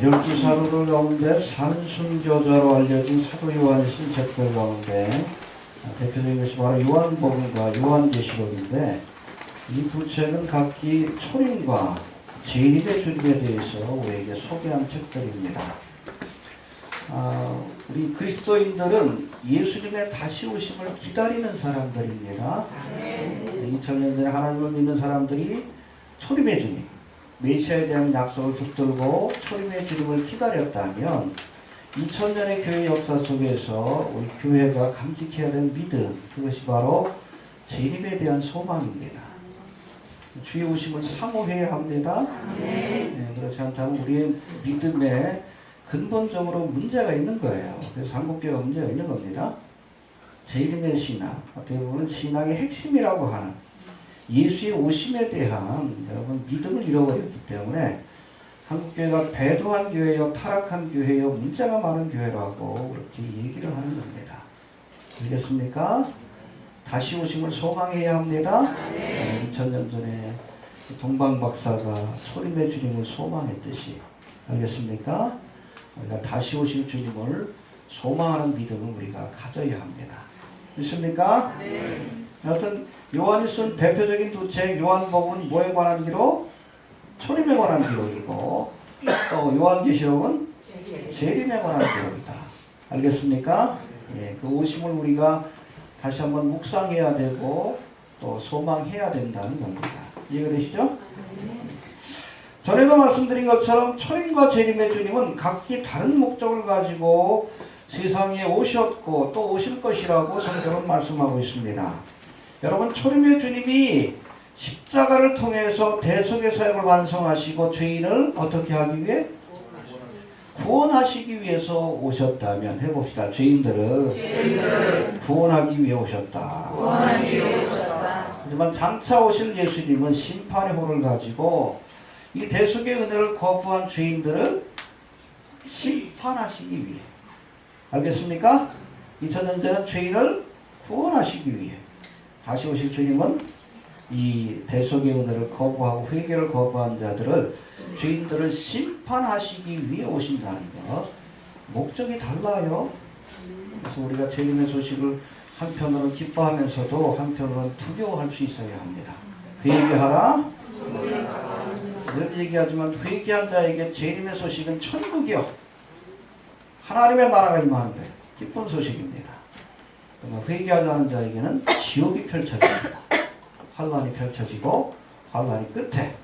열두 사도들 가운데 산순교자로 알려진 사도 요한이 쓴 책들 가운데 대표적인 것이 바로 요한복음과 요한계시록인데, 이 두 책은 각기 초림과 재림의 주님에 대해서 우리에게 소개한 책들입니다. 우리 그리스도인들은 예수님의 다시 오심을 기다리는 사람들입니다. 2000년 전에 하나님을 믿는 사람들이 초림의 주님, 메시아에 대한 약속을 붙들고 초림의 주님을 기다렸다면 2000년의 교회 역사 속에서 우리 교회가 감직해야 될 믿음, 그것이 바로 재림에 대한 소망입니다. 주의 오심을 사모해야 합니다. 그렇지 않다면 우리의 믿음에 근본적으로 문제가 있는 거예요. 그래서 한국교회가 문제가 있는 겁니다. 재림의 신앙, 어떻게 보면 신앙의 핵심이라고 하는 예수의 오심에 대한 여러분 믿음을 잃어버렸기 때문에 한국교회가 배도한 교회요, 타락한 교회요, 문제가 많은 교회라고 그렇게 얘기를 하는 겁니다. 알겠습니까? 다시 오심을 소망해야 합니다. 2000년 전에 동방 박사가 초림의 주님을 소망했듯이, 알겠습니까? 우리가 다시 오실 주님을 소망하는 믿음을 우리가 가져야 합니다. 믿습니까? 네. 여하튼 요한이 쓴 대표적인 두 책, 요한복음은 뭐에 관한 기록? 초림에 관한 기록이고, 또 요한계시록은 재림에 관한 기록이다. 알겠습니까? 예, 그 오심을 우리가 다시 한번 묵상해야 되고 또 소망해야 된다는 겁니다. 이해가 되시죠? 전에도 말씀드린 것처럼 초림과 재림의 주님은 각기 다른 목적을 가지고 세상에 오셨고 또 오실 것이라고 성경은 말씀하고 있습니다. 여러분, 초림의 주님이 십자가를 통해서 대속의 사역을 완성하시고 죄인을 어떻게 하기 위해? 구원하시기 위해서 오셨다면, 해봅시다. 죄인들을 구원하기 위해 오셨다. 하지만 장차 오실 예수님은 심판의 호를 가지고 이 대속의 은혜를 거부한 죄인들을 심판하시기 위해, 알겠습니까? 2000년 전에 죄인을 구원하시기 위해 다시 오실 주님은 이 대속의 은혜를 거부하고 회개를 거부한 자들을, 죄인들을 심판하시기 위해 오신다는 것. 목적이 달라요. 그래서 우리가 재림의 소식을 한편으로는 기뻐하면서도 한편으로는 두려워할 수 있어야 합니다. 회개하라. 늘 얘기하지만 회개한 자에게 재림의 소식은 천국이요, 하나님의 나라가 임하는 거예요. 기쁜 소식입니다. 회개하지 않은 자에게는 지옥이 펼쳐집니다. 환란이 펼쳐지고 환란이 끝에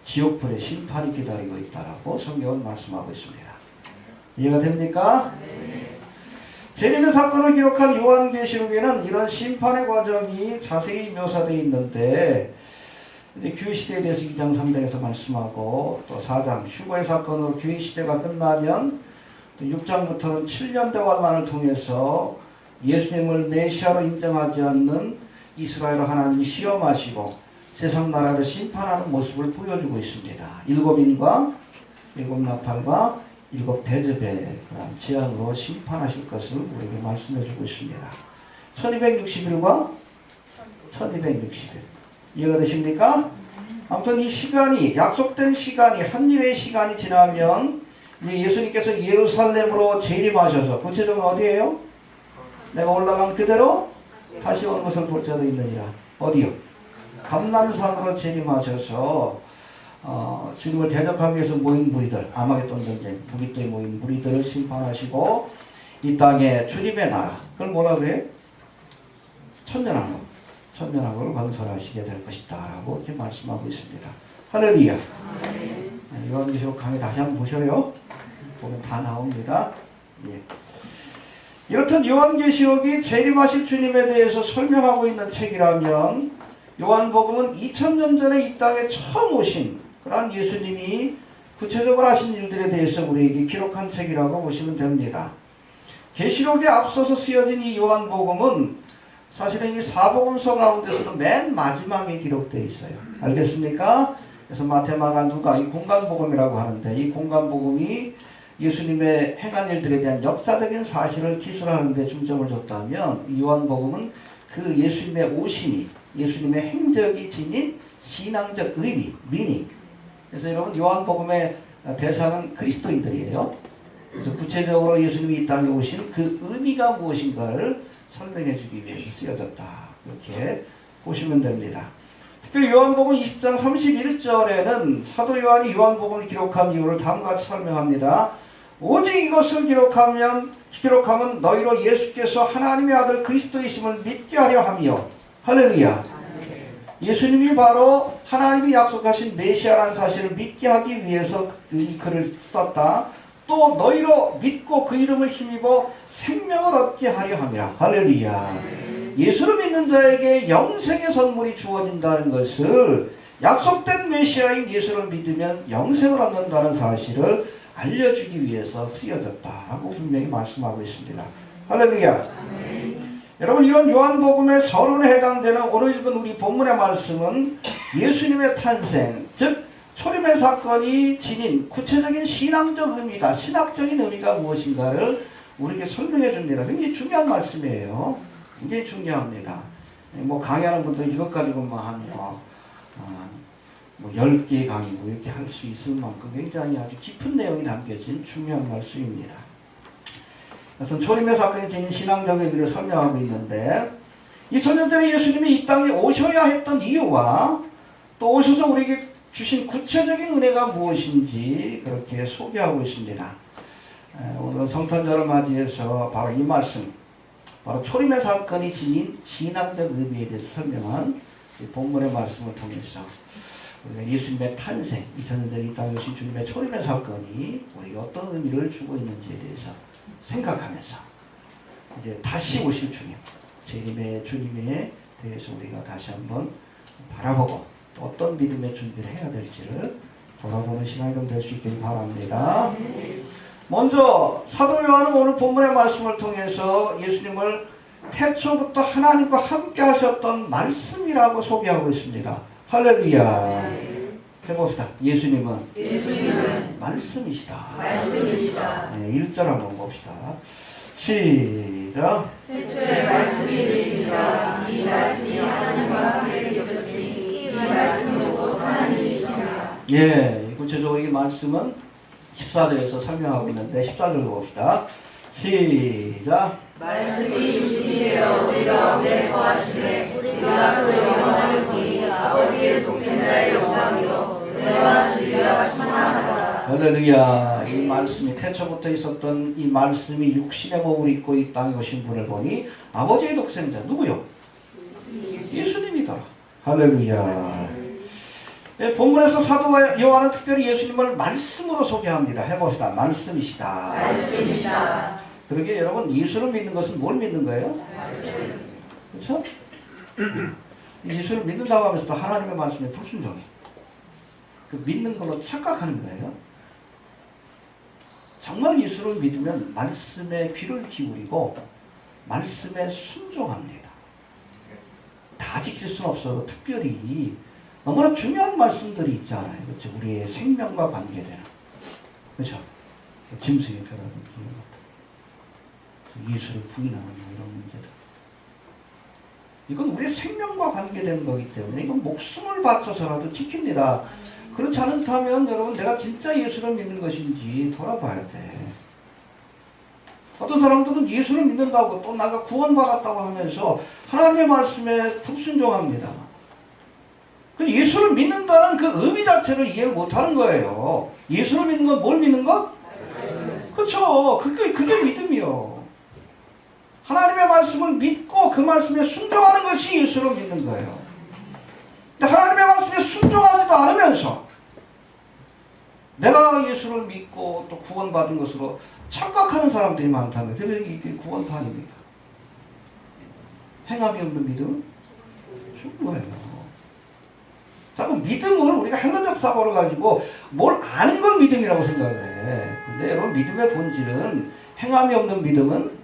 지옥불의 심판이 기다리고 있다라고 성경은 말씀하고 있습니다. 이해가 됩니까? 네. 재림의 사건을 기록한 요한계시록에는 이런 심판의 과정이 자세히 묘사되어 있는데, 교회시대에 대해서 2장 3장에서 말씀하고, 또 4장 휴거의 사건으로 교회시대가 끝나면 또 6장부터는 7년대 환란을 통해서 예수님을 메시아로 인정하지 않는 이스라엘 하나님이 시험하시고 세상 나라를 심판하는 모습을 보여주고 있습니다. 7인과 7나팔과 7대접의 그런 재앙으로 심판하실 것을 우리에게 말씀해주고 있습니다. 1260일과 1260일. 이해가 되십니까? 아무튼 이 시간이, 약속된 시간이, 한 일의 시간이 지나면 이제 예수님께서 예루살렘으로 재림하셔서, 구체적으로 어디예요? 내가 올라간 그대로 다시 오는 것을 볼 자도 있느니라. 어디요? 감람산으로 재림하셔서 주님을 대적하기 위해서 모인 무리들, 아마겟돈 전쟁, 무기토에 모인 무리들을 심판하시고 이 땅에 주님의 나라, 그걸 뭐라 그래요? 천년왕국을 건설하시게 될 것이다 라고 이렇게 말씀하고 있습니다. 할렐루야. 요한계시록 강의 다시 한번 보셔요. 보면 다 나옵니다. 예. 이렇듯 요한계시록이 재림하실 주님에 대해서 설명하고 있는 책이라면, 요한복음은 2000년 전에 이 땅에 처음 오신 그러한 예수님이 구체적으로 하신 일들에 대해서 우리에게 기록한 책이라고 보시면 됩니다. 계시록에 앞서서 쓰여진 이 요한복음은 사실은 이 사복음서 가운데서도 맨 마지막에 기록되어 있어요. 알겠습니까? 그래서 마태, 마가, 누가 이 공간복음이라고 하는데, 이 공간복음이 예수님의 행한 일들에 대한 역사적인 사실을 기술하는 데 중점을 뒀다면, 이 요한복음은 그 예수님의 오심이, 예수님의 행적이 지닌 신앙적 의미, 미닝. 그래서 여러분 요한복음의 대상은 그리스도인들이에요. 그래서 구체적으로 예수님이 이 땅에 오신 그 의미가 무엇인가를 설명해 주기 위해서 쓰여졌다. 이렇게 보시면 됩니다. 특별히 요한복음 20장 31절에는 사도 요한이 요한복음을 기록한 이유를 다음과 같이 설명합니다. 오직 이것을 기록하면 너희로 예수께서 하나님의 아들 그리스도이심을 믿게 하려 함이요. 할렐루야. 예수님이 바로 하나님이 약속하신 메시아라는 사실을 믿게 하기 위해서 이 글을 썼다. 또 너희로 믿고 그 이름을 힘입어 생명을 얻게 하려 함이라. 할렐루야. 예수를 믿는 자에게 영생의 선물이 주어진다는 것을 약속된 메시아인 예수를 믿으면 영생을 얻는다는 사실을 알려주기 위해서 쓰여졌다라고 분명히 말씀하고 있습니다. 할렐루야. 여러분, 이런 요한복음의 서론에 해당되는 오늘 읽은 우리 본문의 말씀은 예수님의 탄생, 즉 초림의 사건이 지닌 구체적인 신앙적 의미가, 신학적인 의미가 무엇인가를 우리에게 설명해 줍니다. 굉장히 중요한 말씀이에요. 굉장히 중요합니다. 뭐 강의하는 분들 이것 가지고만 한 10개 강의고 이렇게 할 수 있을 만큼 굉장히 아주 깊은 내용이 담겨진 중요한 말씀입니다. 그래서 초림의 사건이 지닌 신앙적 의미를 설명하고 있는데 2000년 전에 예수님이 이 땅에 오셔야 했던 이유와 또 오셔서 우리에게 주신 구체적인 은혜가 무엇인지 그렇게 소개하고 있습니다. 오늘 성탄절을 맞이해서 바로 이 말씀, 바로 초림의 사건이 지닌 신앙적 의미에 대해서 설명한 본문의 말씀을 통해서 우리가 예수님의 탄생, 2000년 전에 이 땅에 오신 주님의 초림의 사건이 우리에게 어떤 의미를 주고 있는지에 대해서 생각하면서 이제 다시 오실 주님, 재림의 주님에 대해서 우리가 다시 한번 바라보고 또 어떤 믿음의 준비를 해야 될지를 돌아보는 시간이 좀 될 수 있길 바랍니다. 먼저 사도 요한은 오늘 본문의 말씀을 통해서 예수님을 태초부터 하나님과 함께 하셨던 말씀이라고 소개하고 있습니다. 할렐루야. 해봅시다. 예수님은 말씀이시다. 네, 1절 한번 봅시다. 시작. 태초에 말씀이 계시니라. 이 말씀이 하나님과 함께 계셨으니 이 말씀은 곧 하나님이시라. 예, 구체적으로 이 말씀은 14절에서 설명하고 있는데 14절 봅시다. 시작. 말씀이 육신이 되어 우리 가운데 거하시되 우리가 그 영광을 보니 아버지의 독생자의 영광이요 은혜와 진리가 충만하다. 할렐루야. 이 말씀이 태초부터 있었던 이 말씀이 육신의 몸을 입고 이 땅에 오신 분을 보니 아버지의 독생자 누구요? 예수님이더라. 할렐루야. 예, 본문에서 사도 요한은 특별히 예수님을 말씀으로 소개합니다. 해봅시다. 말씀이시다. 그러게 여러분, 예수를 믿는 것은 뭘 믿는 거예요? 그렇죠? 예수를 믿는다고 하면서 또 하나님의 말씀에 불순종해. 그 믿는 걸로 착각하는 거예요. 정말 예수를 믿으면 말씀에 귀를 기울이고 말씀에 순종합니다. 다 지킬 수는 없어도 특별히 너무나 중요한 말씀들이 있잖아요. 그렇죠? 우리의 생명과 관계되는. 그렇죠? 짐승의 표라든지 예수를 부인하는 이런 문제들. 이건 우리의 생명과 관계되는 거기 때문에 이건 목숨을 바쳐서라도 지킵니다. 그렇지 않다면 여러분, 내가 진짜 예수를 믿는 것인지 돌아봐야 돼. 어떤 사람들은 예수를 믿는다고 또 나가 구원받았다고 하면서 하나님의 말씀에 불순종합니다. 근데 예수를 믿는다는 그 의미 자체를 이해를 못하는 거예요. 예수를 믿는 건 뭘 믿는 것? 그렇죠. 그게 믿음이요. 하나님의 말씀을 믿고 그 말씀에 순종하는 것이 예수를 믿는 거예요. 근데 하나님의 말씀에 순종하지도 않으면서 내가 예수를 믿고 또 구원받은 것으로 착각하는 사람들이 많다는 거예요. 이게 구원도 아닙니까? 행함이 없는 믿음은 죽은 거예요. 자꾸 믿음을 우리가 헬라적 사고를 가지고 뭘 아는 걸 믿음이라고 생각을 해. 근데 여러분, 믿음의 본질은 행함이 없는 믿음은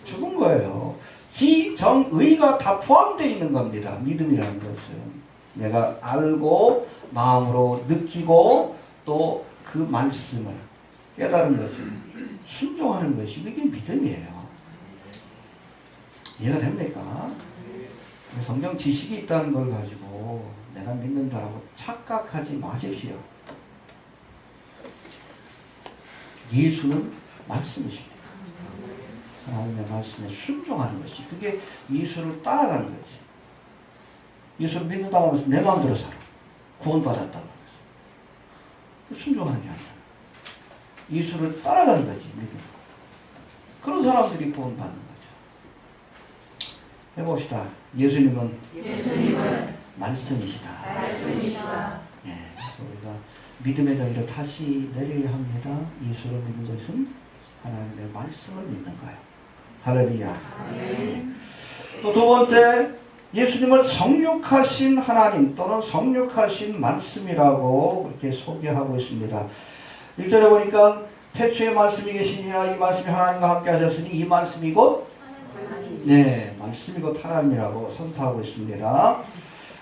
죽은 거예요. 지, 정, 의가 다 포함되어 있는 겁니다. 믿음이라는 것은. 내가 알고 마음으로 느끼고 또 그 말씀을 깨달은 것을 순종하는 것이 이게 믿음이에요. 이해가 됩니까? 성경 지식이 있다는 걸 가지고 내가 믿는다라고 착각하지 마십시오. 예수는 말씀이십니다. 하나님의 말씀에 순종하는 것이 그게 예수를 따라가는 거지. 예수를 믿는다고 하면서 내 마음대로 살아. 구원받았다고 하면서. 순종하는 게 아니야. 예수를 따라가는 거지. 믿음. 그런 사람들이 구원받는 거죠. 해봅시다. 예수님은 말씀이시다. 예, 우리가 믿음의 저기를 다시 내려야 합니다. 예수를 믿는 것은 하나님의 말씀을 믿는 거예요. 할렐루야. 또 두 번째, 예수님을 성육하신 하나님 또는 성육하신 말씀이라고 그렇게 소개하고 있습니다. 1절에 보니까 태초에 말씀이 계시니라 이 말씀이 하나님과 함께 하셨으니 이 말씀이 곧 네, 말씀이 곧 하나님이라고 선포하고 있습니다.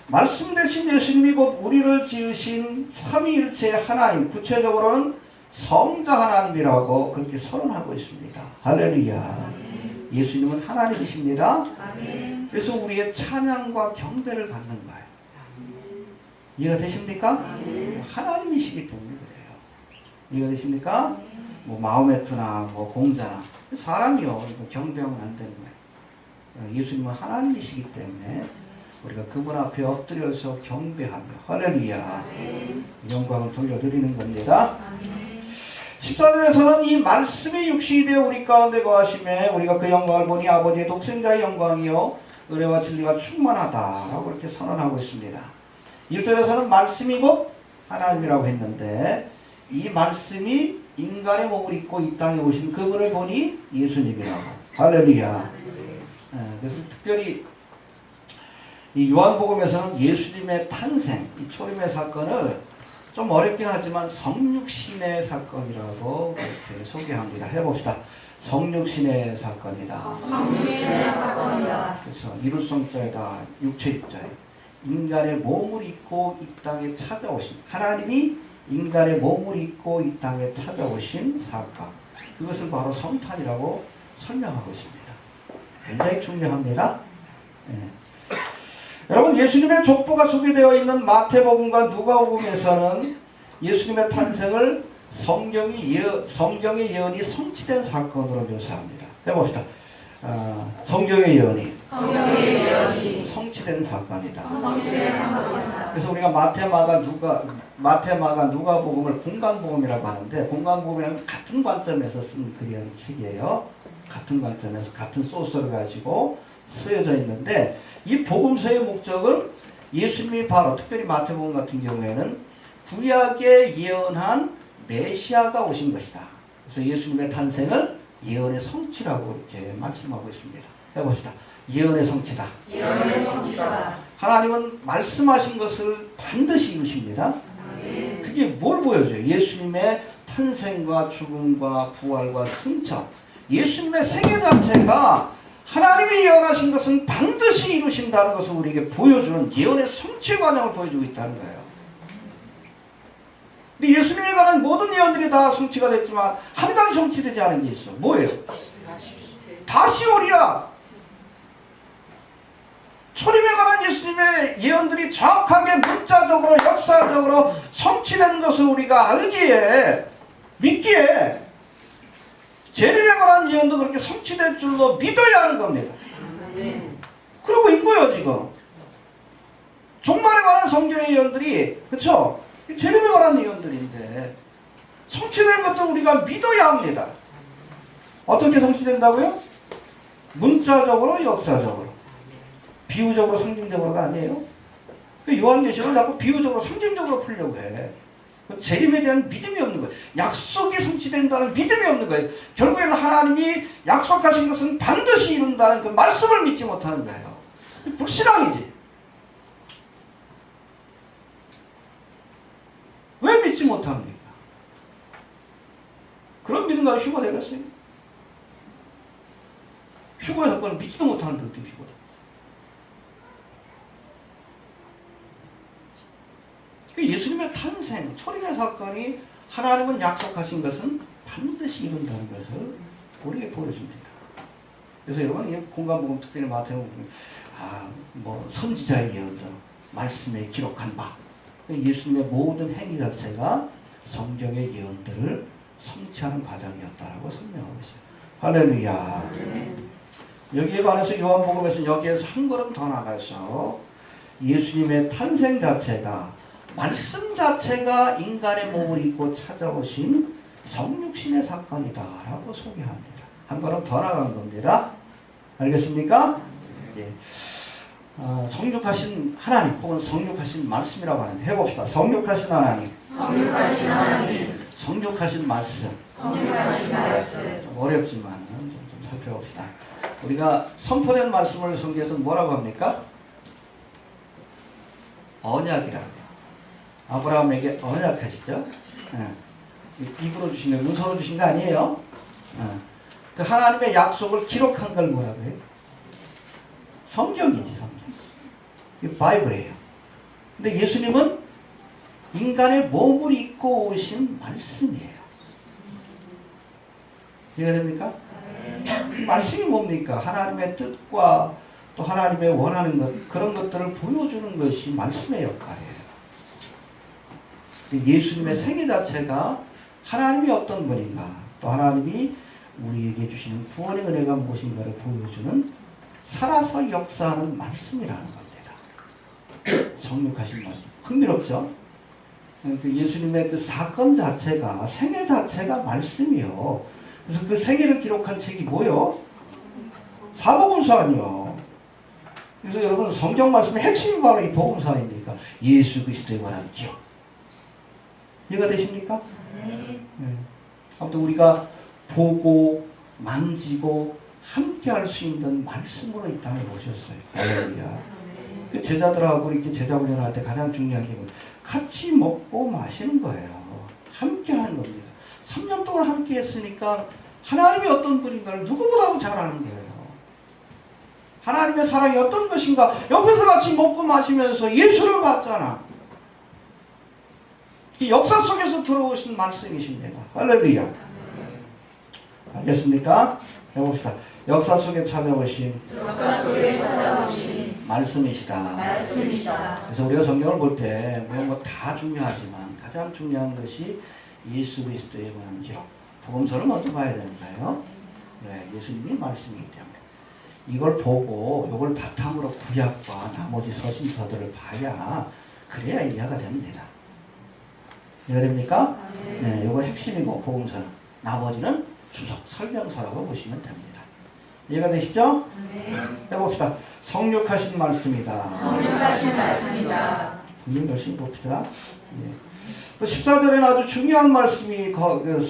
말씀 대신 예수님이 곧 우리를 지으신 삼위일체 하나님, 구체적으로는 성자 하나님이라고 그렇게 선언하고 있습니다. 할렐루야. 예수님은 하나님이십니다. 그래서 우리의 찬양과 경배를 받는 거예요. 이해가 되십니까? 하나님이시기 때문에 그래요. 이해가 되십니까? 뭐 마호메트나 뭐 공자나 사람이요. 경배하면 안 되는 거예요. 예수님은 하나님이시기 때문에 우리가 그분 앞에 엎드려서 경배하며 할렐루야 영광을 돌려드리는 겁니다. 14절에서는 이 말씀이 육신이 되어 우리 가운데 거하심에 우리가 그 영광을 보니 아버지의 독생자의 영광이요 은혜와 진리가 충만하다라고 이렇게 선언하고 있습니다. 1절에서는 말씀이 곧 하나님이라고 했는데 이 말씀이 인간의 몸을 입고 이 땅에 오신 그분을 보니 예수님이라고. 할렐루야. 그래서 특별히 이 요한복음에서는 예수님의 탄생, 이 초림의 사건을 좀 어렵긴 하지만 성육신의 사건이라고 이렇게 소개합니다. 해봅시다. 성육신의 사건이다. 성육신의 사건이다. 그래서 이룰성자에다 육체입자에 인간의 몸을 입고 이 땅에 찾아오신 하나님이 인간의 몸을 입고 이 땅에 찾아오신 사건. 그것을 바로 성탄이라고 설명하고 있습니다. 굉장히 중요합니다. 네. 여러분 예수님의 족보가 소개되어 있는 마태복음과 누가복음에서는 예수님의 탄생을 성경의 예언이 성취된 사건으로 묘사합니다. 해봅시다. 성경의 예언이 성취된 사건이다. 그래서 우리가 마태마가 누가복음을 공간복음이라고 하는데 공간복음이랑 같은 관점에서 쓴 그런 책이에요. 같은 관점에서 같은 소스를 가지고 쓰여져 있는데 이 복음서의 목적은 예수님이 바로 특별히 마태복음 같은 경우에는 구약에 예언한 메시아가 오신 것이다. 그래서 예수님의 탄생을 예언의 성취라고 이렇게 말씀하고 있습니다. 해봅시다. 예언의 성취다. 하나님은 말씀하신 것을 반드시 이루십니다. 그게 뭘 보여줘요? 예수님의 탄생과 죽음과 부활과 승천. 예수님의 생애 자체가 하나님이 예언하신 것은 반드시 이루신다는 것을 우리에게 보여주는 예언의 성취 과정을 보여주고 있다는 거예요. 근데 예수님에 관한 모든 예언들이 다 성취가 됐지만 한 가지 성취되지 않은 게 있어. 뭐예요? 다시 오리라. 초림에 관한 예수님의 예언들이 정확하게 문자적으로 역사적으로 성취된 것을 우리가 알기에 믿기에 재림에 관한 예언도 그렇게 성취될 줄로 믿어야 하는 겁니다. 그러고 있고요 지금. 종말에 관한 성경의 예언들이 그렇죠? 재림에 관한 예언들인데 성취된 것도 우리가 믿어야 합니다. 어떻게 성취된다고요? 문자적으로 역사적으로. 비유적으로 상징적으로가 아니에요. 요한계시록은 자꾸 비유적으로 상징적으로 풀려고 해. 재림에 대한 믿음이 없는 거예요. 약속이 성취된다는 믿음이 없는 거예요. 결국에는 하나님이 약속하신 것은 반드시 이룬다는 그 말씀을 믿지 못하는 거예요. 불신앙이지. 왜 믿지 못합니까? 그런 믿음 가지고 휴거 되겠어요? 휴거의 사건을 믿지도 못하는데 어떻게 휴거다? 예수님의 탄생, 초림의 사건이 하나님은 약속하신 것은 반드시 이룬다는 것을 우리에게 보여줍니다. 그래서 여러분, 이 공간복음 특별히 마태복음 뭐 선지자의 예언들, 말씀에 기록한 바, 예수님의 모든 행위 자체가 성경의 예언들을 성취하는 과정이었다라고 설명하고 있어요. 할렐루야. 여기에 관해서 요한복음에서 여기에서 한 걸음 더 나가서 예수님의 탄생 자체가 말씀 자체가 인간의 몸을 입고 찾아오신 성육신의 사건이다라고 소개합니다. 한 걸음 더 나간 겁니다. 알겠습니까? 예. 성육하신 하나님 혹은 성육하신 말씀이라고 하는데 해봅시다. 성육하신 하나님, 성육하신 하나님, 성육하신 말씀. 성육하신 말씀. 좀 어렵지만 좀 살펴봅시다. 우리가 선포된 말씀을 성경에서 뭐라고 합니까? 언약이라고. 아브라함에게 언약하시죠? 입으로 주신 거, 문서로 주신 거 아니에요? 그 하나님의 약속을 기록한 걸 뭐라고 해요? 성경이지, 성경. 이 바이블이에요. 근데 예수님은 인간의 몸을 입고 오신 말씀이에요. 이해가 됩니까? 말씀이 뭡니까? 하나님의 뜻과 또 하나님의 원하는 것, 그런 것들을 보여주는 것이 말씀의 역할이에요. 예수님의 생애 자체가 하나님이 어떤 분인가, 또 하나님이 우리에게 주시는 구원의 은혜가 무엇인가를 보여주는 살아서 역사하는 말씀이라는 겁니다. 성육하신 말씀. 흥미롭죠? 예수님의 그 사건 자체가, 생애 자체가 말씀이요. 그래서 그 생애를 기록한 책이 뭐요? 사복음서 아니요. 그래서 여러분 성경 말씀의 핵심이 바로 이 복음서 아닙니까? 예수 그리스도에 관한 기록. 이해가 되십니까? 네. 아무튼 우리가 보고 만지고 함께 할 수 있는 말씀으로 이 땅에 오셨어요. 할렐루야. 그 제자들하고 이렇게 제자 훈련할 때 가장 중요한 게 같이 먹고 마시는 거예요. 함께 하는 겁니다. 3년 동안 함께 했으니까 하나님이 어떤 분인가를 누구보다도 잘 아는 거예요. 하나님의 사랑이 어떤 것인가 옆에서 같이 먹고 마시면서 예수를 봤잖아. 역사 속에서 들어오신 말씀이십니다. 할렐루야. 알겠습니까? 해봅시다. 역사 속에 찾아오신 말씀이시다. 말씀이시다. 그래서 우리가 성경을 볼 때 물론 뭐 다 중요하지만 가장 중요한 것이 예수 그리스도에 관한 기록. 복음서를 먼저 봐야 되는가요? 네, 예수님이 말씀이기 때문에 이걸 보고 이걸 바탕으로 구약과 나머지 서신서들을 봐야 그래야 이해가 됩니다. 이해가 됩니까? 네, 이거 핵심이고 복음서는 나머지는 주석, 설명서라고 보시면 됩니다. 이해가 되시죠? 네. 해봅시다. 성육하신 말씀이다. 성육하신 말씀이다. 분명 열심히 봅시다. 예. 또 14절에는 아주 중요한 말씀이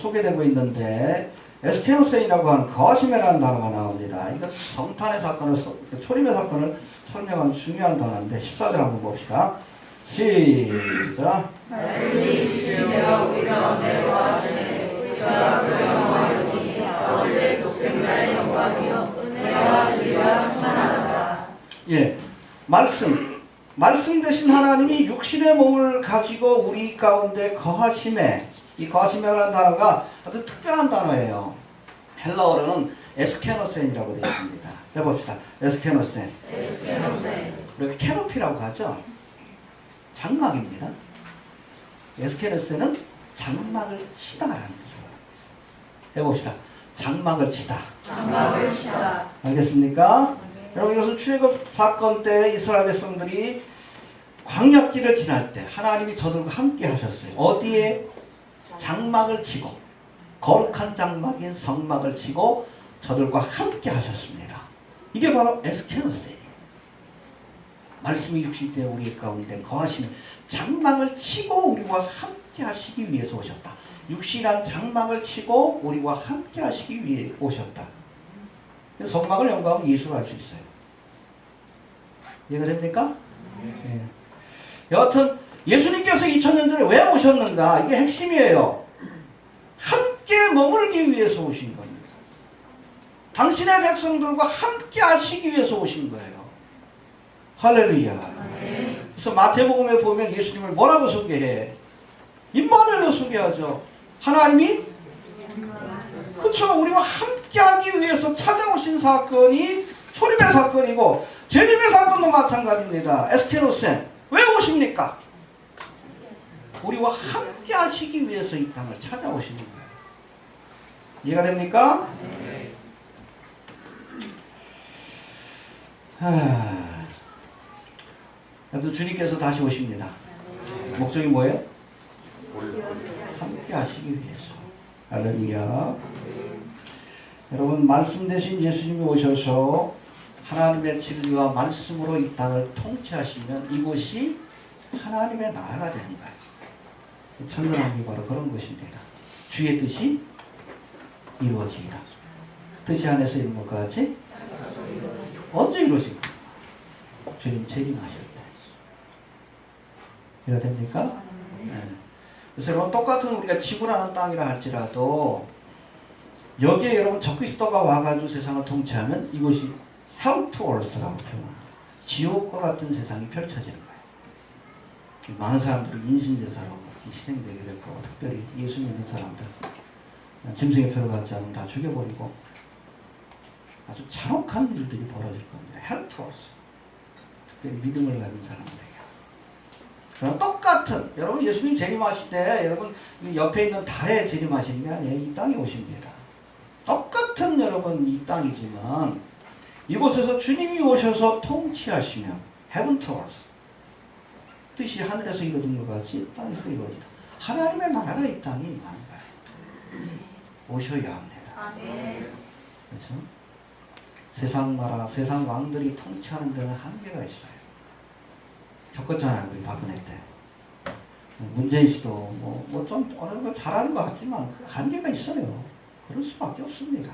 소개되고 있는데 에스케노센이라고 하는 거심이라는 단어가 나옵니다. 이거 성탄의 사건을, 초림의 사건을 설명하는 중요한 단어인데 14절 한번 봅시다. 시작. 말씀이 주시되어 우리 가운데 거하시네. 우리가 그 영광을 보니 아버지의 독생자의 영광이요 은혜와 진리가 충만하다. 예, 말씀 되신 하나님이 육신의 몸을 가지고 우리 가운데 거하심에, 이 거하심이라는 단어가 아주 특별한 단어예요. 헬라어로는 에스케노센이라고 되어 있습니다. 해봅시다. 에스케노센. 그리고 캐노피라고 하죠. 장막입니다. 에스케노센은 장막을 치다라는 뜻이에요. 해봅시다. 장막을 치다. 장막을 치다. 알겠습니까? 여러분 이것은 출애굽 사건 때 이스라엘 백성들이 광야길을 지날 때 하나님이 저들과 함께 하셨어요. 어디에? 장막을 치고 거룩한 장막인 성막을 치고 저들과 함께 하셨습니다. 이게 바로 에스케노세예요. 말씀이 육신 때 우리 가운데 거하시는 장막을 치고 우리와 함께 하시기 위해서 오셨다. 육신한 장막을 치고 우리와 함께 하시기 위해 오셨다. 성막을 연구하면 예수를 알 수 있어요. 이해가 됩니까? 네. 여하튼 예수님께서 2000년 전에 왜 오셨는가? 이게 핵심이에요. 함께 머물기 위해서 오신 겁니다. 당신의 백성들과 함께 하시기 위해서 오신 거예요. 할렐루야. 그래서 마태복음에 보면 예수님을 뭐라고 소개해? 임마누엘로 소개하죠. 하나님이 그렇죠. 우리와 함께하기 위해서 찾아오신 사건이 초림의 사건이고 재림의 사건도 마찬가지입니다. 에스케노센. 왜 오십니까? 우리와 함께하시기 위해서 이 땅을 찾아오시는 거예요. 이해가 됩니까? 여러분 주님께서 다시 오십니다. 목적이 뭐예요? 함께 하시기 위해서. 할렐루야. 여러분 말씀 대신 예수님이 오셔서 하나님의 진리와 말씀으로 이 땅을 통치하시면 이곳이 하나님의 나라가 되는 거예요. 천년왕국이 바로 그런 것입니다. 주의 뜻이 이루어지리라. 뜻이 안에서 이룬 것 같이 언제 이루어집니까? 주님 재림하실 때. 이해가 됩니까? 네. 그래서 여러분 똑같은 우리가 지구라는 땅이라 할지라도 여기에 여러분 적그리스도가 와가지고 세상을 통치하면 이것이 hell to earth라고 표현합니다. 지옥과 같은 세상이 펼쳐지는 거예요. 많은 사람들이 인신제사로 희생되게 될 거고 특별히 예수 믿는 사람들 짐승의 표를 받지 않으면 다 죽여버리고 아주 잔혹한 일들이 벌어질 겁니다. hell to earth. 특별히 믿음을 가진 사람들에게. 그럼 똑같은 여러분 예수님 재림하실 때 여러분 옆에 있는 달에 재림하시는 게 아니에요. 이 땅에 오십니다. 똑같은 여러분 이 땅이지만 이곳에서 주님이 오셔서 통치하시면 heaven to earth 뜻이 하늘에서 이루어진 것 같이 땅에서 이루어지다. 하나님의 나라가 이 땅에 임하는 거예요. 오셔야 합니다. 그렇죠? 세상 나라, 세상 왕들이 통치하는 데는 한계가 있어요. 겪었잖아요. 우리 박근혜 때. 문재인 씨도 뭐 좀 어느 정도 잘하는 것 같지만 그 한계가 있어요. 그럴 수밖에 없습니다.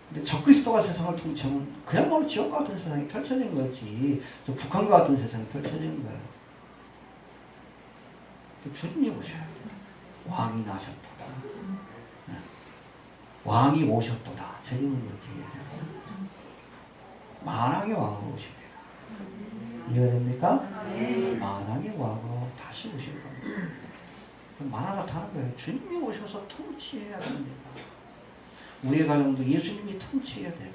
근데 적그리스도가 세상을 통치하면 그야말로 지옥과 같은 세상이 펼쳐지는 거지. 북한과 같은 세상이 펼쳐지는 거예요. 주님이 오셔야 돼요. 왕이 나셨도다. 왕이 오셨도다. 재림은 이렇게 얘기해요. 만왕의 왕으로 오십니다. 이해가 됩니까? 만왕의 왕으로 다시 오실 겁니다. 만화가 다른 거예요. 주님이 오셔서 통치해야 됩니다. 우리의 가정도 예수님이 통치해야 되고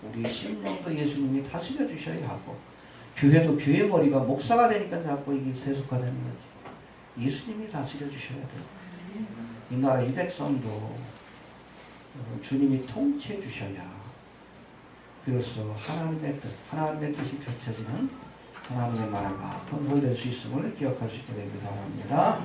우리의 심령도 예수님이 다스려 주셔야 하고 교회도 교회 머리가 목사가 되니까 자꾸 이게 세속화되는 거지. 예수님이 다스려 주셔야 되고 이 나라 이 백성도 주님이 통치해 주셔야 비로소 하나님의 뜻, 하나님의 뜻이 펼쳐지는 하나님의 나라가 건설될 수 있음을 기억할 수 있게 되기 바랍니다.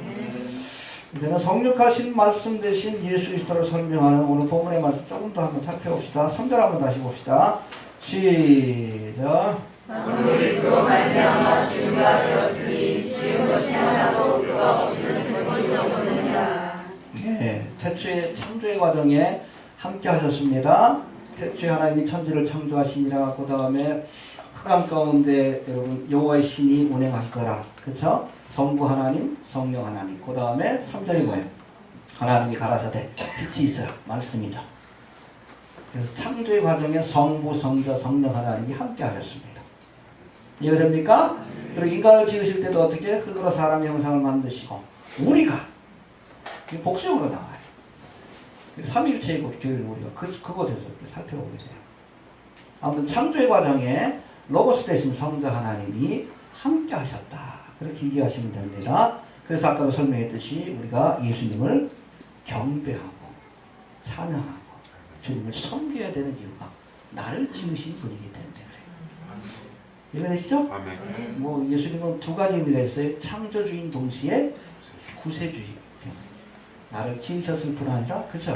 이제는 성육하신 말씀 대신 예수 그리스도를 설명하는 오늘 본문의 말씀 조금 더 한번 살펴봅시다. 3절 한번 다시 봅시다. 시작. 만물이 그로 말미암아 주가 되었으니 지은 것이 하나도 그가 없이는 것이 없느니라. 예, 태초의 창조의 과정에 함께 하셨습니다. 태초에 하나님이 천지를 창조하시니라. 그 다음에 흑암 가운데 여러분 여호와의 신이 운행하시더라. 그렇죠? 성부 하나님, 성령 하나님. 그 다음에 3절이 뭐예요? 하나님이 가라사대 빛이 있어요. 말씀이죠. 그래서 창조의 과정에 성부, 성자, 성령 하나님이 함께 하셨습니다. 이해가 됩니까? 그리고 인간을 지으실 때도 어떻게? 흙으로 사람의 형상을 만드시고 우리가 복수형으로 나와요. 삼위일체의 교회를 우리가 그곳에서 살펴보게 돼요. 아무튼 창조의 과정에 로고스 대신 성자 하나님이 함께 하셨다. 그렇게 얘기하시면 됩니다. 그래서 아까도 설명했듯이 우리가 예수님을 경배하고 찬양하고 주님을 섬겨야 되는 이유가 나를 지으신 분이기 때문에 그래요. 이해되시죠? 뭐 예수님은 두 가지 의미가 있어요. 창조주인 동시에 구세주의. 나를 지으셨을 뿐 아니라 그렇죠.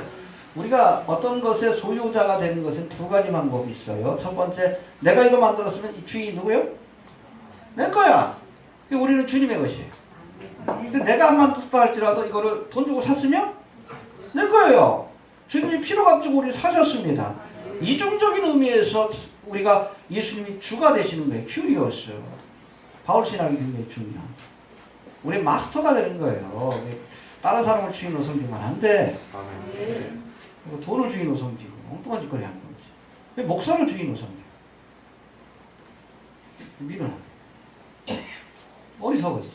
우리가 어떤 것의 소유자가 되는 것은 두 가지 방법이 있어요. 첫 번째, 내가 이거 만들었으면 이 주인이 누구예요? 내 거야. 우리는 주님의 것이에요. 근데 내가 안 만들었다 할지라도 이거를 돈 주고 샀으면 내 거예요. 주님이 피로 값주고 우리를 사셨습니다. 이중적인 의미에서 우리가 예수님이 주가 되시는 거예요. 큐리오스. 바울신학이 굉장히 중요한. 우리 마스터가 되는 거예요. 다른 사람을 주인으로 섬기면 안 돼. 돈을 주인으로 섬기고 엉뚱한 짓거리 하는 거지. 목사를 주인으로 섬겨. 믿어라. 어리석어지지.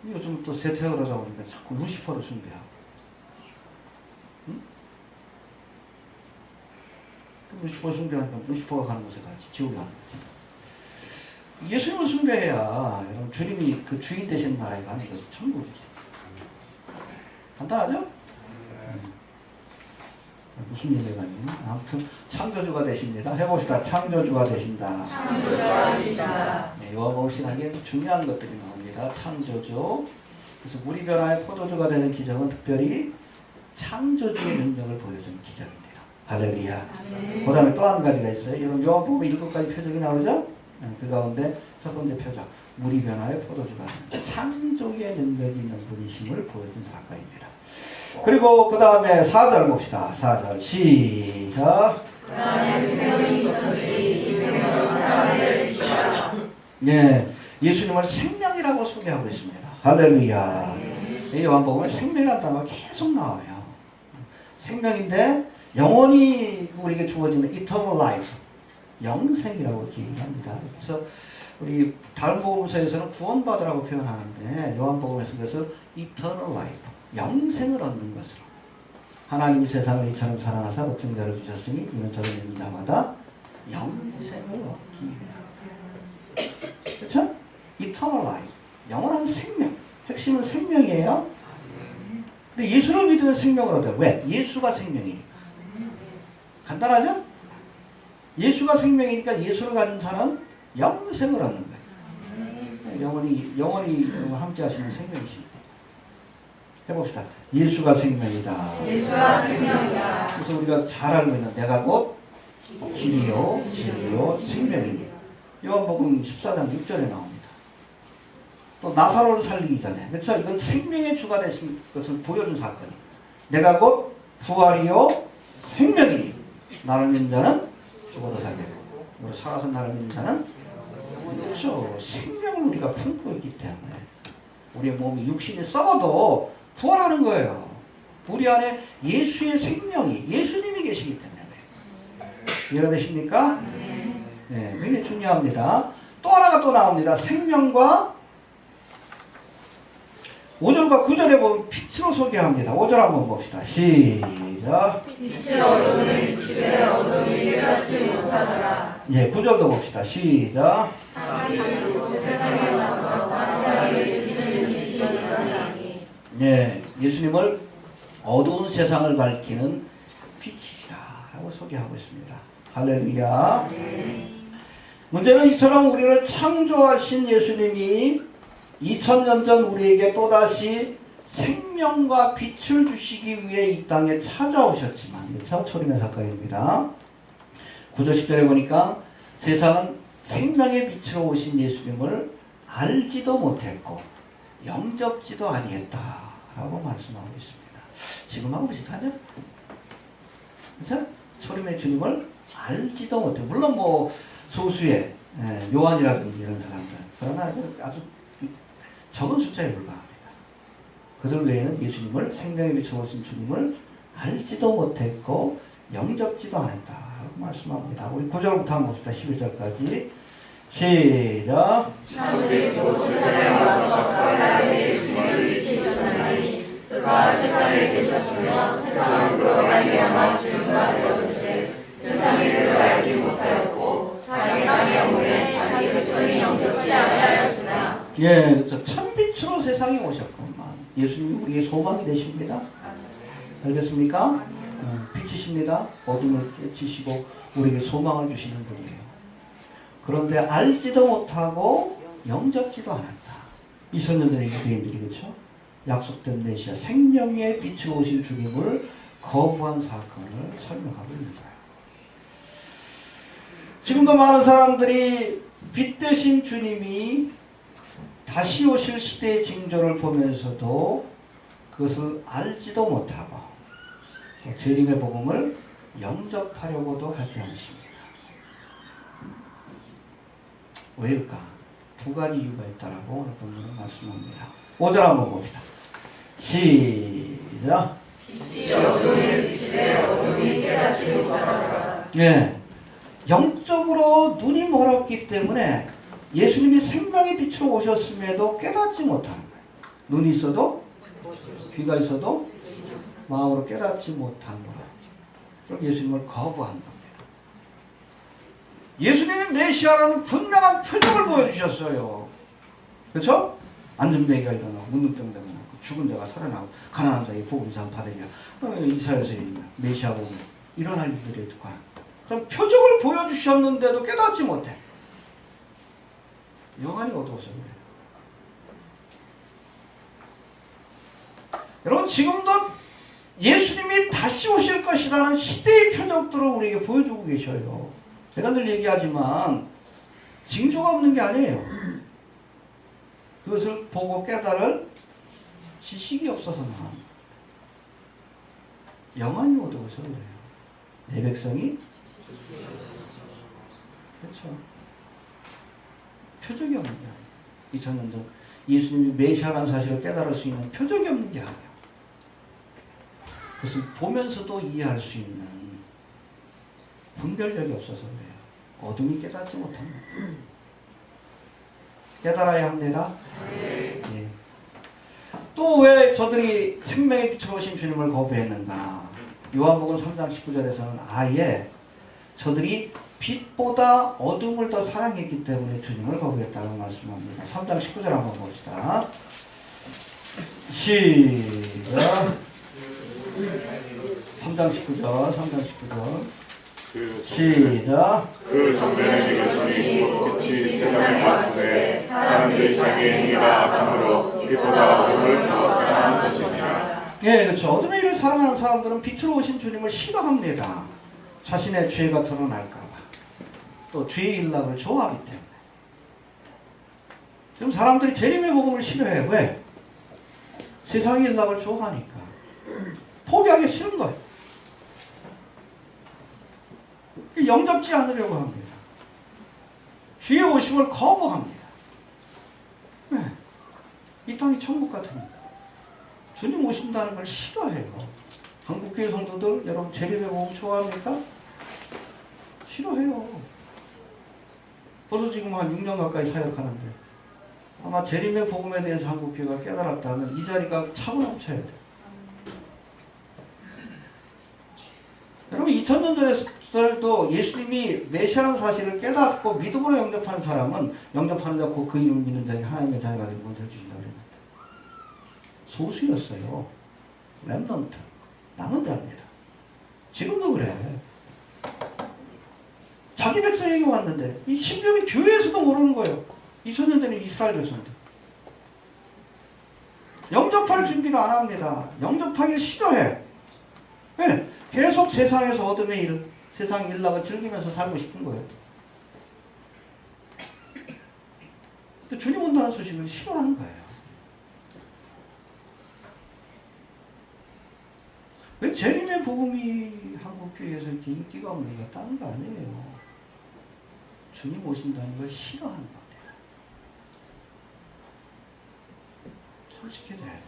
요즘 또 세태어를 하다 보니까 자꾸 루시퍼를 숭배하고. 응? 루시퍼 숭배하니까 루시퍼가 가는 곳에 가야지. 지옥에 가는 거지. 예수님을 숭배해야 여러분 주님이 그 주인 되시는 나라에 가는 것이 천국이지. 간단하죠? 무슨 예배가 있나? 아무튼 창조주가 되십니다. 해봅시다. 창조주가 되신다. 창조주가 되신다. 네, 요한복음 신학에 중요한 것들이 나옵니다. 창조주. 그래서 물이 변화의 포도주가 되는 기적은 특별히 창조주의 능력을 보여주는 기적입니다. 할렐루야. 그 다음에 또 한 가지가 있어요. 여러분 요한복음 7가지 표적이 나오죠? 그 가운데 첫 번째 표적. 물이 변화의 포도주가 되는 창조의 능력이 있는 분이심을 보여준 사건입니다. 그리고 그 다음에 4절 봅시다. 4절 시작. 그 안에 생명이 있었으니 이 생명은 사람이 되시라. 네, 예수님을 생명이라고 소개하고 있습니다. 할렐루야. 이 요한복음에 생명이라는 단어가 계속 나와요. 생명인데 영원히 우리에게 주어지는 eternal life, 영생이라고 얘기합니다. 그래서 우리 다른 복음서에서는 구원받으라고 표현하는데 요한복음에서 그것을 eternal life, 영생을 얻는 것으로 하나님이 세상을 이처럼 사랑하사 독생자를 주셨으니 이는 저를 믿는 자마다 영생을 얻기 위함이다. 그렇죠? eternal life, 영원한 생명. 핵심은 생명이에요. 근데 예수를 믿으면 생명을 얻어요. 왜? 예수가 생명이니까. 간단하죠? 예수가 생명이니까 예수를 가진 자는 영생을 얻는 거예요. 영원히 함께 하시는 생명이십니다. 해봅시다. 예수가 생명이다. 예수가 생명이다. 그래서 우리가 잘 알고 있는 내가 곧 길이요 진리요 생명이니. 요한복음 14장 6절에 나옵니다. 또 나사로를 살리기 전에. 그렇죠? 이건 생명의 주가 되신 것을 보여준 사건이에요. 내가 곧 부활이요 생명이니. 나를 믿는 자는 죽어도 살게 되고 우리 살아서 나를 믿는 자는 그렇죠. 생명을 우리가 품고 있기 때문에 우리의 몸이 육신이 썩어도 부활하는 거예요. 우리 안에 예수의 생명이 예수님이 계시기 때문에. 이해가 되십니까? 네, 굉장히 중요합니다. 또 하나가 또 나옵니다. 생명과 5절과 9절에 보면 빛으로 소개합니다. 5절 한번 봅시다. 시작. 빛이 어둠을 비추되 어둠이 깨닫지 못하더라. 예, 9절도 봅시다. 시작. 세상에 와서 사람을 비추는 빛이 있으니. 예, 예수님을 어두운 세상을 밝히는 빛이시다 라고 소개하고 있습니다. 할렐루야. 문제는 이처럼 우리를 창조하신 예수님이 2000년 전 우리에게 또다시 생명과 빛을 주시기 위해 이 땅에 찾아오셨지만, 참 초림의 사건입니다. 9절 10절에 보니까 세상은 생명의 빛으로 오신 예수님을 알지도 못했고 영접지도 아니했다라고 말씀하고 있습니다. 지금하고 비슷하죠? 그렇죠? 초림의 주님을 알지도 못해. 물론 뭐 소수의 요한이라든지 이런 사람들, 그러나 아주 적은 숫자에 불과합니다. 그들 외에는 예수님을 생명의 빛으로 오신 주님을 알지도 못했고 영접지도 않았다라고 말씀합니다. 우리 9절부터 한번 봅시다. 11절까지 시작. 사람들이 또 세상에 와서 사람의 주님을 비추셨으니 그가 세상에 계셨으며 세상은 그로 말미암아 주님과 되었을 때 세상이 그를 알지 못하였고 자기 땅에 오면 자기 백성이 영접지 아니하였으나. 예, 참빛으로 세상에 오셨구만. 예수님이 우리의 소망이 되십니다. 알겠습니까? 빛이십니다. 어둠을 깨치시고 우리에게 소망을 주시는 분이에요. 그런데 알지도 못하고 영접지도 않았다. 2000년 전의 유대인들이 그렇죠? 약속된 메시아 생명의 빛으로 오신 주님을 거부한 사건을 설명하고 있는 거예요. 지금도 많은 사람들이 빛 대신 주님이 다시 오실 시대의 징조를 보면서도 그것을 알지도 못하고 재림의 복음을 영접하려고도 하지 않습니다. 왜일까? 두 가지 이유가 있다라고 오늘 본문은 말씀합니다. 5절 한번 봅시다. 시작. 빛이 어둠을 비추되 어둠이 깨닫지 못하더라. 네, 영적으로 눈이 멀었기 때문에 예수님이 생명의 빛으로 오셨음에도 깨닫지 못하는 거예요. 눈이 있어도 귀가 있어도 마음으로 깨닫지 못함으로 그럼 예수님을 거부한 겁니다. 예수님이 메시아라는 분명한 표적을 보여주셨어요. 그렇죠? 안전뱅이가 일어나고 문둥병자가 나고 죽은 자가 살아나고 가난한 자에게 복음 상 받으리라. 이사야서 메시아 복음 일어날 일들이 있고 그럼 표적을 보여주셨는데도 깨닫지 못해. 영안이 어두워서 그래요. 여러분 지금도 예수님이 다시 오실 것이라는 시대의 표적들을 우리에게 보여주고 계셔요. 제가 늘 얘기하지만 징조가 없는 게 아니에요. 그것을 보고 깨달을 지식이 없어서만 영안이 어두워서 그래요. 내 백성이 그렇죠. 표적이 없는 게 아니에요. 2000년 전 예수님이 메시아라는 사실을 깨달을 수 있는 표적이 없는 게 아니에요. 그것을 보면서도 이해할 수 있는 분별력이 없어서 그래요. 어둠이 깨닫지 못합니다. 깨달아야 합니다. 네. 예. 또 왜 저들이 생명의 빛으로 오신 주님을 거부했는가? 요한복음 3장 19절에서는 아예 저들이 빛보다 어둠을 더 사랑했기 때문에 주님을 거부했다고 말씀합니다. 3장 19절 한번 봅시다. 시작. 3장 19절, 3장 19절. 시작. 그 전에는 이것이 빛이 세상에 왔을 때 사람들이 자기의 행위가 악함으로 빛보다 어둠을 더 사랑하는 것이니라. 예, 그렇죠. 어둠의 일을 사랑하는 사람들은 빛으로 오신 주님을 싫어합니다. 자신의 죄가 드러날까 봐. 또 죄의 일락을 좋아하기 때문에. 지금 사람들이 재림의 복음을 싫어해요. 왜? 세상의 일락을 좋아하니까. 포기하기 싫은 거예요. 영접지 않으려고 합니다. 주의 오심을 거부합니다. 네. 이 땅이 천국 같으니까. 주님 오신다는 걸 싫어해요. 한국교회 성도들 여러분 재림의 복음 좋아합니까? 싫어해요. 벌써 지금 한 6년 가까이 사역하는데 아마 재림의 복음에 대해서 한국교회가 깨달았다면 이 자리가 차고 넘쳐야 돼요. 여러분 2000년 전에도 예수님이 메시아라는 사실을 깨닫고 믿음으로 영접한 사람은 영접하는 자고 그 이름을 믿는 자에게 하나님의 자녀가 되는 것을 주신다고 했는데 소수였어요. 렘넌트 남은 자입니다. 지금도 그래. 자기 백성에게 왔는데 이 심지어는 교회에서도 모르는 거예요. 2000년 전에 이스라엘 백성들 영접할 준비를 안 합니다. 영접하기를 싫어해. 왜? 계속 세상에서 어둠의 일, 세상 일락을 즐기면서 살고 싶은 거예요. 주님 온다는 소식을 싫어하는 거예요. 왜 재림의 복음이 한국교회에서 이렇게 인기가 없는 거 다른 거 아니에요. 주님 오신다는 걸 싫어하는 겁니다. 솔직해져야 돼.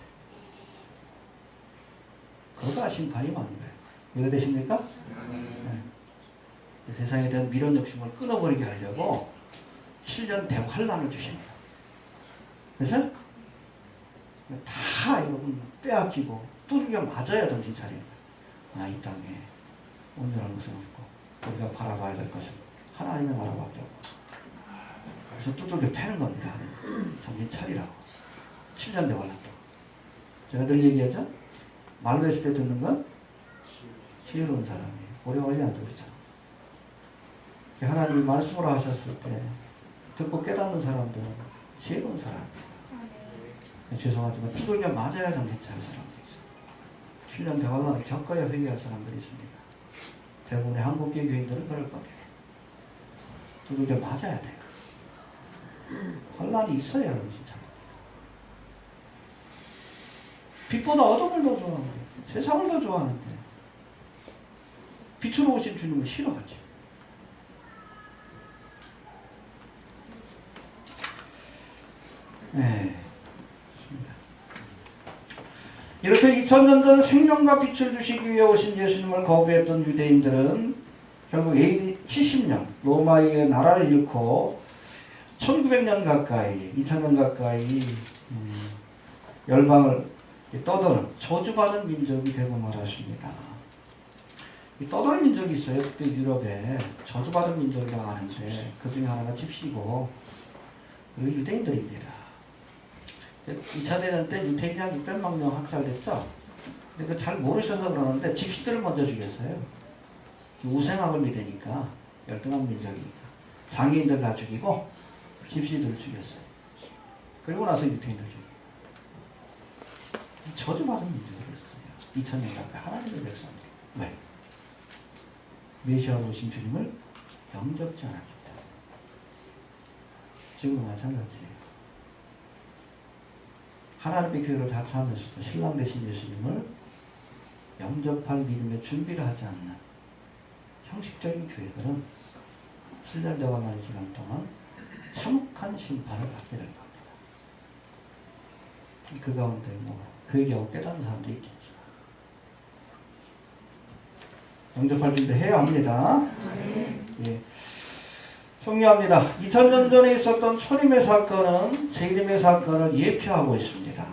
그러다 심판이 많은 거예요. 이해되십니까? 네. 세상에 대한 미련 욕심을 끊어버리게 하려고 7년 대환란을 주십니다. 그래서 다 여러분 빼앗기고 두들겨 맞아야 정신 차립니다. 아, 이 땅에 온전한 것은 없고 우리가 바라봐야 될 것은 하나님의 나라밖에 없고 그래서 두들겨 패는 겁니다. 정신 차리라고. 7년 대환란도. 제가 늘 얘기하죠? 말로 했을 때 듣는 건 지혜로운 사람이 오래 걸리지 않다 그러잖아. 하나님이 말씀으로 하셨을 때 듣고 깨닫는 사람들은 지혜로운 사람이에요. 죄송하지만 두들겨 맞아야 정신 차릴 사람들이 있어요. 7년 대환란을 겪어야 회개할 사람들이 있습니다. 대부분의 한국계 교인들은 그럴 겁니다. 두들겨 맞아야 돼요. 환란이 있어야 정신 차립니다. 빛보다 어둠을 더 좋아하는데 세상을 더 좋아하는데 빛으로 오신 주님을 싫어하죠. 네. 이렇게 2000년 전 생명과 빛을 주시기 위해 오신 예수님을 거부했던 유대인들은 결국 AD 70년 로마의 나라를 잃고 1900년 가까이 2000년 가까이 열방을 떠도는 저주받은 민족이 되고 말았습니다. 이 떠도는 민족이 있어요. 특히 유럽에 저주받은 민족이라고 하는데 그 중에 하나가 집시고 그리고 유대인들입니다. 2차 대전 때 유태인이 한 600만 명 학살됐죠. 근데 그 잘 모르셔서 그러는데 집시들을 먼저 죽였어요. 우생학을 믿으니까 열등한 민족이니까 장애인들 다 죽이고 집시들 죽였어요. 그리고 나서 유태인들 죽이고 저주받은 민족이 됐어요. 2000년 가까이 하나님의 백성들. 왜? 메시아로 오신 주님을 영접지 않았기 때문에. 지금도 마찬가지예요. 하나님의 교회를 다투하면서도 신랑 되신 예수님을 영접할 믿음의 준비를 하지 않는 형식적인 교회들은 7년대와 많은 기간 동안 참혹한 심판을 받게 될 겁니다. 그 가운데 회개하고 깨닫는 사람도 있겠지만 영접할 준비를 해야 합니다. 예. 정리합니다. 2000년 전에 있었던 초림의 사건은 재림의 사건을 예표하고 있습니다.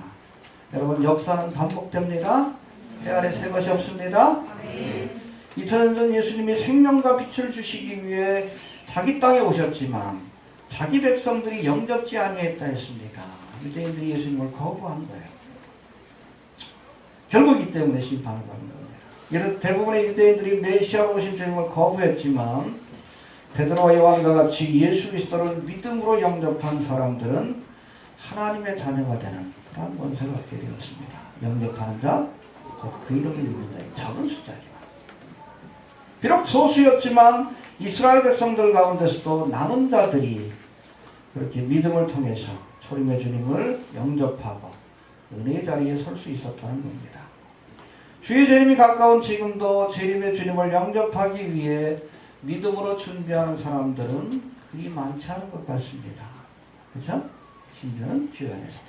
여러분 역사는 반복됩니다. 해 아래 새 것이 없습니다. 2000년 전 예수님이 생명과 빛을 주시기 위해 자기 땅에 오셨지만 자기 백성들이 영접지 아니했다 했습니다. 유대인들이 예수님을 거부한 거예요. 결국 이 때문에 심판을 받는 겁니다. 대부분의 유대인들이 메시아로 오신 주님을 거부했지만 베드로와 요한과 같이 예수 그리스도를 믿음으로 영접한 사람들은 하나님의 자녀가 되는 그런 권세를 얻게 되었습니다. 영접하는 자, 곧 그 이름을 믿는 자의 적은 숫자지만 비록 소수였지만 이스라엘 백성들 가운데서도 남은 자들이 그렇게 믿음을 통해서 초림의 주님을 영접하고 은혜의 자리에 설 수 있었다는 겁니다. 주의 재림이 가까운 지금도 재림의 주님을 영접하기 위해 믿음으로 준비하는 사람들은 그리 많지 않은 것 같습니다. 그렇죠? 심지어는 교회 안에서도.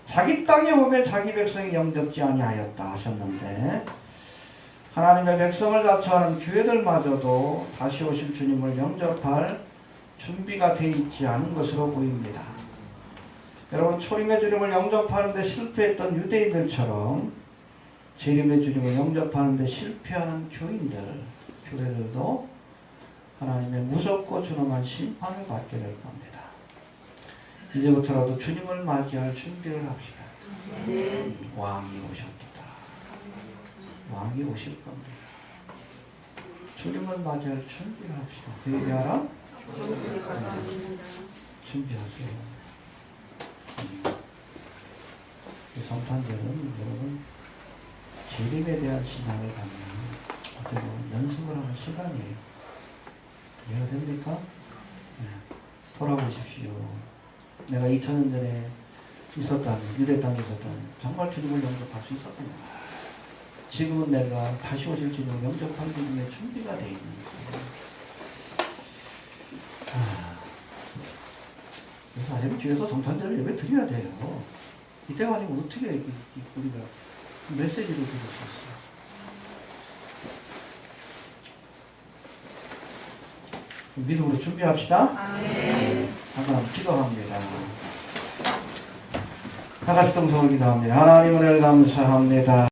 자기 땅에 오면 자기 백성이 영접지 아니하였다 하셨는데 하나님의 백성을 자처하는 교회들마저도 다시 오실 주님을 영접할 준비가 되어 있지 않은 것으로 보입니다. 여러분 초림의 주님을 영접하는 데 실패했던 유대인들처럼 재림의 주님을 영접하는 데 실패하는 교회들도 하나님의 무섭고 준엄한 심판을 받게 될 겁니다. 이제부터라도 주님을 맞이할 준비를 합시다. 왕이 오셨다. 왕이 오실 겁니다. 주님을 맞이할 준비를 합시다. 회개하라? 준비하세요. 성탄절은 여러분 재림에 대한 신앙을 갖는 어떻게 보면 연습을 하는 시간이에요. 이해가 됩니까? 네. 돌아보십시오. 내가 2000년 전에 있었다면, 유대 땅에 있었다면 정말 주님을 영접할 수 있었던 거야. 지금은 내가 다시 오실 주님을 영접할 믿음의 준비가 되어 있는 거예요. 그래서 하나님 주에서 성탄절을 예배 드려야 돼요. 이때가 아니면 어떻게 우리가 메시지를 드릴 수 있어요. 믿음으로 준비합시다. 잠깐 기도합니다. 다 같이 동성을 기도합니다. 하나님 은혜를 감사합니다.